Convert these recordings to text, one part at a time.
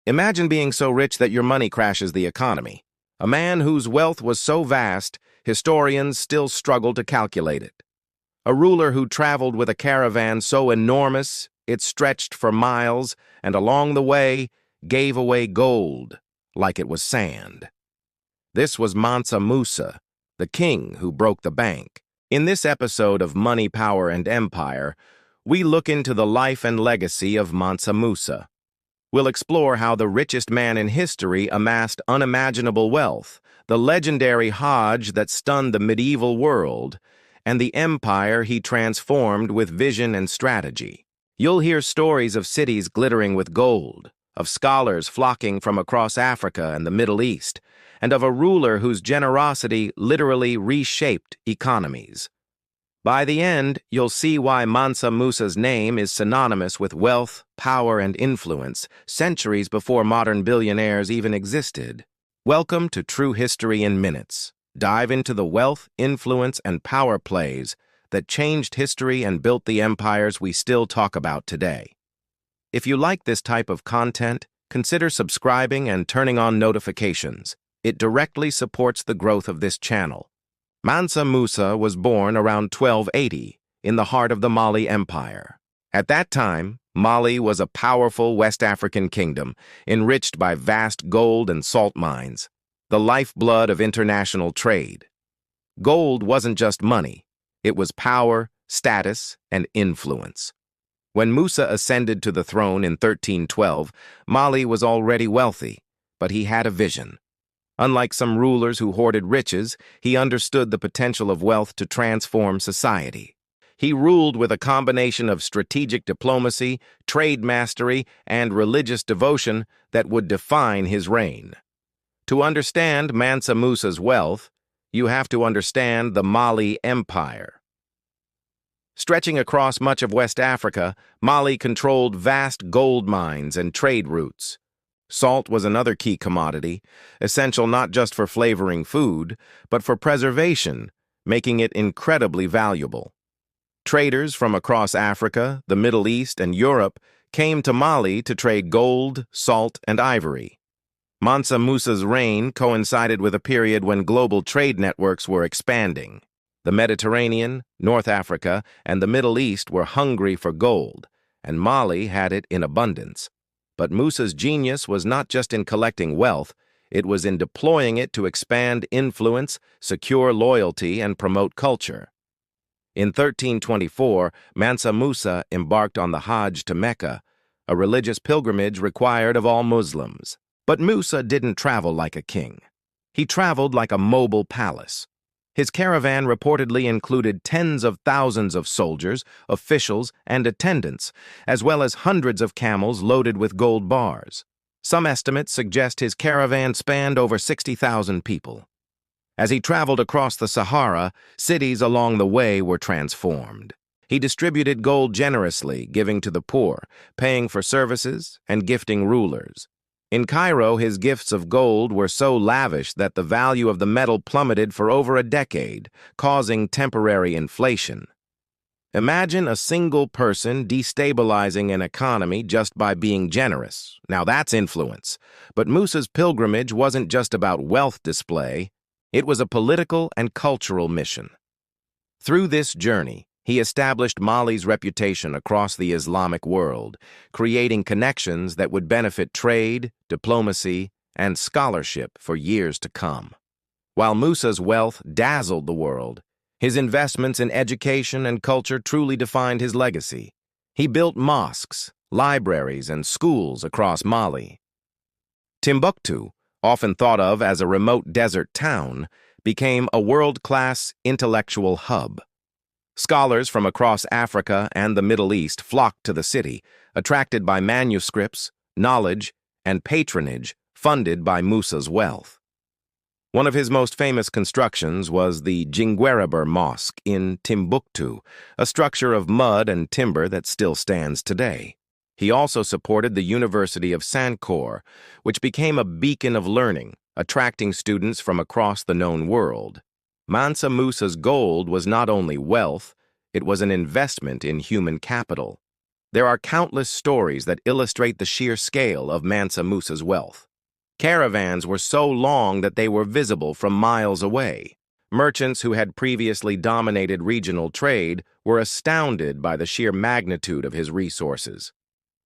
Imagine being so rich that your money crashes the economy. A man whose wealth was so vast, historians still struggle to calculate it. A ruler who traveled with a caravan so enormous it stretched for miles and along the way gave away gold like it was sand. This was Mansa Musa, the king who broke the bank. In this episode of Money, Power, and Empire, we look into the life and legacy of Mansa Musa. We'll explore how the richest man in history amassed unimaginable wealth, the legendary Hajj that stunned the medieval world, and the empire he transformed with vision and strategy. You'll hear stories of cities glittering with gold, of scholars flocking from across Africa and the Middle East, and of a ruler whose generosity literally reshaped economies. By the end, you'll see why Mansa Musa's name is synonymous with wealth, power, and influence, centuries before modern billionaires even existed. Welcome to True History in Minutes. Dive into the wealth, influence, and power plays that changed history and built the empires we still talk about today. If you like this type of content, consider subscribing and turning on notifications. It directly supports the growth of this channel. Mansa Musa was born around 1280 in the heart of the Mali Empire. At that time, Mali was a powerful West African kingdom, enriched by vast gold and salt mines, the lifeblood of international trade. Gold wasn't just money, it was power, status, and influence. When Musa ascended to the throne in 1312, Mali was already wealthy, but he had a vision. Unlike some rulers who hoarded riches, he understood the potential of wealth to transform society. He ruled with a combination of strategic diplomacy, trade mastery, and religious devotion that would define his reign. To understand Mansa Musa's wealth, you have to understand the Mali Empire. Stretching across much of West Africa, Mali controlled vast gold mines and trade routes. Salt was another key commodity, essential not just for flavoring food, but for preservation, making it incredibly valuable. Traders from across Africa, the Middle East, and Europe came to Mali to trade gold, salt, and ivory. Mansa Musa's reign coincided with a period when global trade networks were expanding. The Mediterranean, North Africa, and the Middle East were hungry for gold, and Mali had it in abundance. But Musa's genius was not just in collecting wealth, it was in deploying it to expand influence, secure loyalty, and promote culture. In 1324, Mansa Musa embarked on the Hajj to Mecca, a religious pilgrimage required of all Muslims. But Musa didn't travel like a king. He traveled like a mobile palace. His caravan reportedly included tens of thousands of soldiers, officials, and attendants, as well as hundreds of camels loaded with gold bars. Some estimates suggest his caravan spanned over 60,000 people. As he traveled across the Sahara, cities along the way were transformed. He distributed gold generously, giving to the poor, paying for services, and gifting rulers. In Cairo, his gifts of gold were so lavish that the value of the metal plummeted for over a decade, causing temporary inflation. Imagine a single person destabilizing an economy just by being generous. Now that's influence. But Musa's pilgrimage wasn't just about wealth display, it was a political and cultural mission. Through this journey, he established Mali's reputation across the Islamic world, creating connections that would benefit trade, diplomacy, and scholarship for years to come. While Musa's wealth dazzled the world, his investments in education and culture truly defined his legacy. He built mosques, libraries, and schools across Mali. Timbuktu, often thought of as a remote desert town, became a world-class intellectual hub. Scholars from across Africa and the Middle East flocked to the city, attracted by manuscripts, knowledge, and patronage funded by Musa's wealth. One of his most famous constructions was the Jingwereber Mosque in Timbuktu, a structure of mud and timber that still stands today. He also supported the University of Sankore, which became a beacon of learning, attracting students from across the known world. Mansa Musa's gold was not only wealth, it was an investment in human capital. There are countless stories that illustrate the sheer scale of Mansa Musa's wealth. Caravans were so long that they were visible from miles away. Merchants who had previously dominated regional trade were astounded by the sheer magnitude of his resources.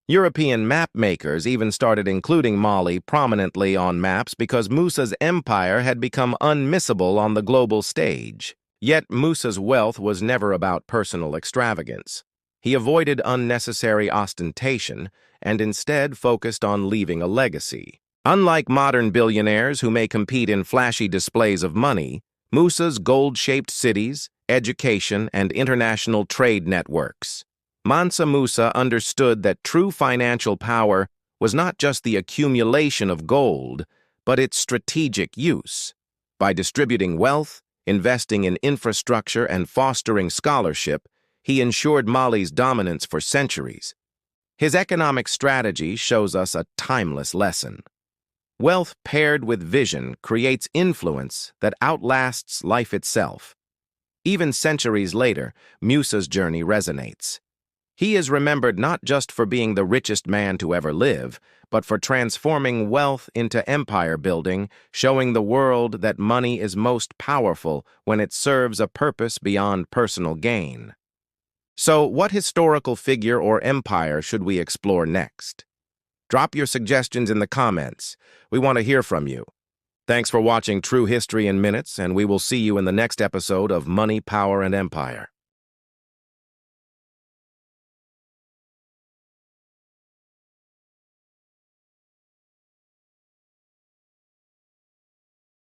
European map makers even started including Mali prominently on maps because Musa's empire had become unmissable on the global stage. Yet Musa's wealth was never about personal extravagance. He avoided unnecessary ostentation and instead focused on leaving a legacy. Unlike modern billionaires who may compete in flashy displays of money, Musa's gold-shaped cities, education, and international trade networks. Mansa Musa understood that true financial power was not just the accumulation of gold, but its strategic use. By distributing wealth, investing in infrastructure, and fostering scholarship, he ensured Mali's dominance for centuries. His economic strategy shows us a timeless lesson. Wealth paired with vision creates influence that outlasts life itself. Even centuries later, Musa's journey resonates. He is remembered not just for being the richest man to ever live, but for transforming wealth into empire building, showing the world that money is most powerful when it serves a purpose beyond personal gain. So, what historical figure or empire should we explore next? Drop your suggestions in the comments. We want to hear from you. Thanks for watching True History in Minutes, and we will see you in the next episode of Money, Power, and Empire.